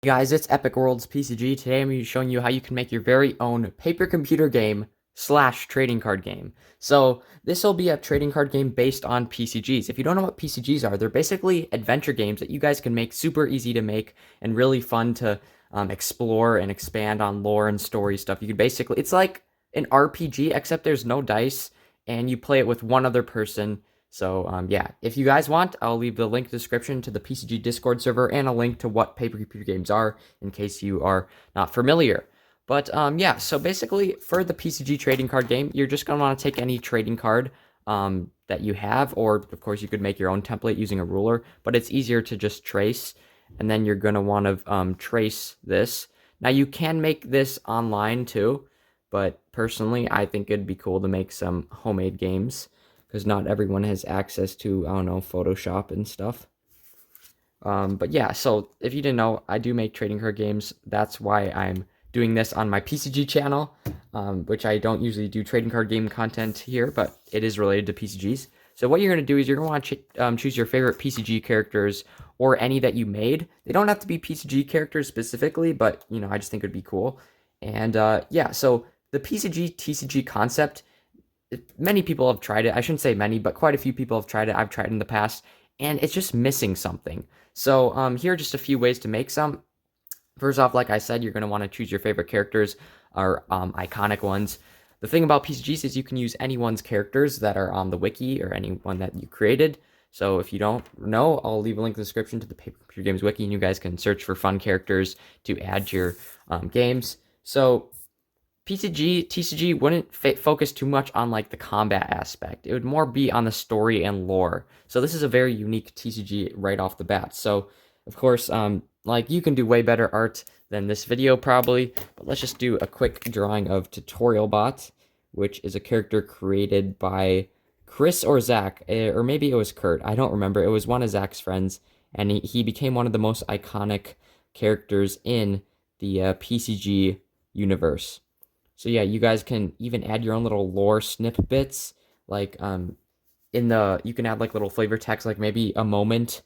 Hey guys, it's Epic World's PCG. Today I'm showing you how you can make your very own paper computer game slash trading card game. So this will be a trading card game based on PCGs. If you don't know what PCGs are, they're basically adventure games that you guys can make super easy to make and really fun to explore and expand on lore and story stuff. You could basically, it's like an RPG except there's no dice and you play it with one other person. So yeah, if you guys want, I'll leave the link description to the PCG Discord server and a link to what paper computer games are in case you are not familiar. But yeah, so basically for the PCG trading card game, you're just gonna want to take any trading card that you have, or of course you could make your own template using a ruler, but it's easier to just trace, and then you're gonna want to trace this. Now you can make this online too, but personally I think it'd be cool to make some homemade games because not everyone has access to, I don't know, Photoshop and stuff. But yeah, so if you didn't know, I do make trading card games. That's why I'm doing this on my PCG channel, which I don't usually do trading card game content here, but it is related to PCGs. So what you're going to do is you're going to want to choose your favorite PCG characters or any that you made. They don't have to be PCG characters specifically, but, you know, I just think it would be cool. And yeah, so the PCG TCG concept, many people have tried it. I shouldn't say many, but quite a few people have tried it. I've tried it in the past, and it's just missing something. So here are just a few ways to make some. First off, like I said, you're going to want to choose your favorite characters or iconic ones. The thing about PCGs is you can use anyone's characters that are on the wiki or anyone that you created. So if you don't know, I'll leave a link in the description to the Paper Computer Games wiki, and you guys can search for fun characters to add to your games. So PCG, TCG wouldn't focus too much on like the combat aspect. It would more be on the story and lore. So this is a very unique TCG right off the bat. So of course, like you can do way better art than this video probably, but let's just do a quick drawing of Tutorial Bot, which is a character created by Chris or Zach, or maybe it was Kurt. I don't remember. It was one of Zach's friends, and he became one of the most iconic characters in the PCG universe. So yeah, you guys can even add your own little lore snippets, like you can add like little flavor text, like maybe a moment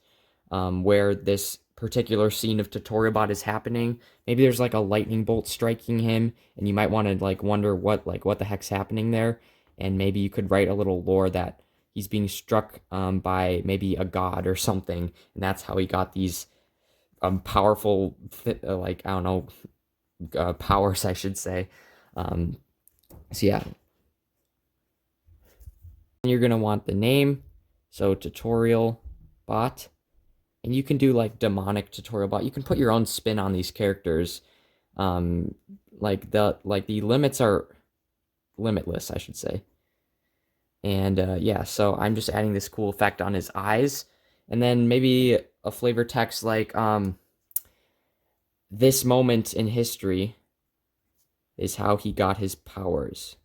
where this particular scene of Tutorial Bot is happening. Maybe there's like a lightning bolt striking him, and you might want to like wonder what the heck's happening there, and maybe you could write a little lore that he's being struck by maybe a god or something, and that's how he got these powerful like I don't know powers, I should say. Um, so yeah, you're gonna want the name, so Tutorial Bot, and you can do like demonic Tutorial Bot. You can put your own spin on these characters. Like the limits are limitless, I should say. And yeah, so I'm just adding this cool effect on his eyes, and then maybe a flavor text like this moment in history is how he got his powers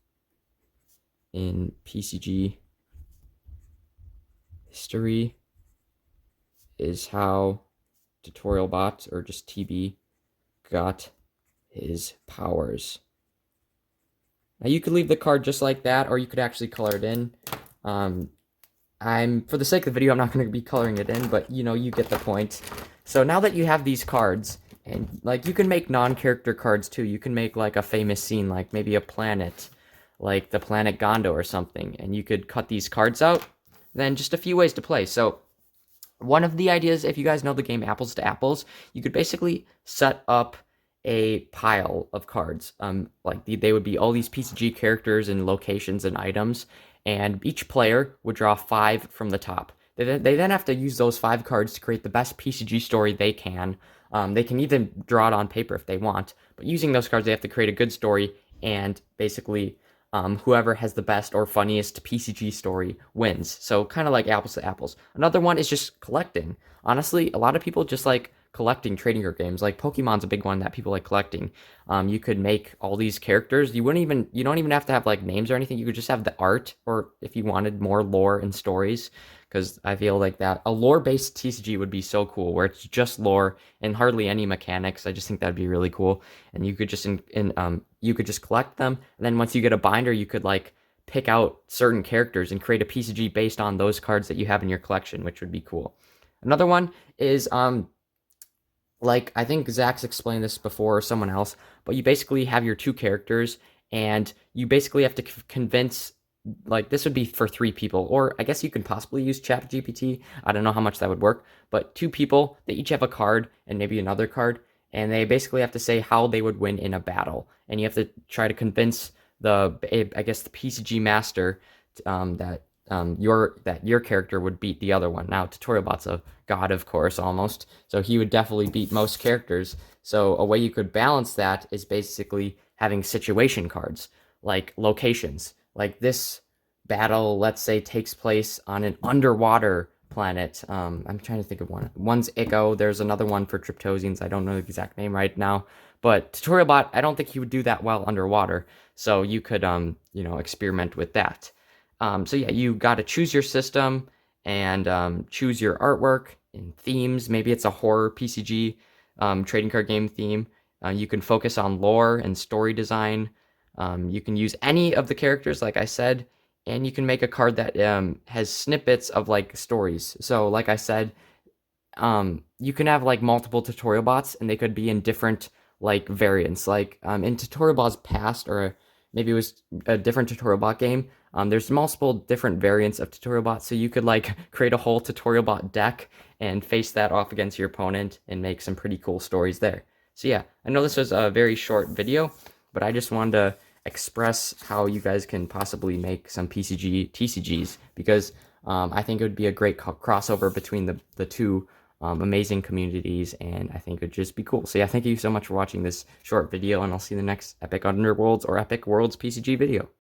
in PCG history is how Tutorial Bot, or just TB, got his powers. Now you could leave the card just like that, or you could actually color it in. For the sake of the video, I'm not going to be coloring it in, but you know, you get the point. So now that you have these cards, and like you can make non-character cards too. You can make like a famous scene, like maybe a planet, like the planet Gondo or something, and you could cut these cards out. Then just a few ways to play. So one of the ideas, if you guys know the game Apples to Apples, you could basically set up a pile of cards. Like they would be all these PCG characters and locations and items, and each player would draw 5 from the top. They then have to use those 5 cards to create the best PCG story they can. They can even draw it on paper if they want, but using those cards, they have to create a good story, and basically, whoever has the best or funniest PCG story wins. So kind of like Apples to Apples. Another one is just collecting. Honestly, a lot of people just like collecting trading card games. Like Pokemon's a big one that people like collecting. You could make all these characters. You don't even have to have like names or anything. You could just have the art, or if you wanted more lore and stories, because I feel like that a lore-based TCG would be so cool, where it's just lore and hardly any mechanics. I just think that'd be really cool, and you could just you could just collect them, and then once you get a binder, you could like pick out certain characters and create a PCG based on those cards that you have in your collection, which would be cool. Another one is like I think Zach's explained this before or someone else, but you basically have your two characters and you basically have to convince, like this would be for three people, or I guess you can possibly use Chat GPT. I don't know how much that would work, but two people, they each have a card and maybe another card, and they basically have to say how they would win in a battle, and you have to try to convince I guess the PCG master that your character would beat the other one. Now, Tutorialbot's a god, of course, almost, so he would definitely beat most characters. So a way you could balance that is basically having situation cards, like locations. Like this battle, let's say, takes place on an underwater planet. I'm trying to think of one. One's Echo. There's another one for Triptosians. I don't know the exact name right now. But Tutorialbot, I don't think he would do that well underwater. So you could, experiment with that. So yeah, you got to choose your system and choose your artwork and themes. Maybe it's a horror PCG trading card game theme. You can focus on lore and story design. You can use any of the characters, like I said, and you can make a card that has snippets of like stories. So, like I said, you can have like multiple tutorial bots, and they could be in different like variants. Like in tutorial bots past, or maybe it was a different tutorial bot game. There's multiple different variants of tutorial bots, so you could like create a whole tutorial bot deck and face that off against your opponent and make some pretty cool stories there. So yeah, I know this was a very short video, but I just wanted to express how you guys can possibly make some PCG TCGs, because I think it would be a great crossover between the two amazing communities, and I think it would just be cool. So yeah, thank you so much for watching this short video, and I'll see you in the next Epic Underworlds or Epic Worlds PCG video.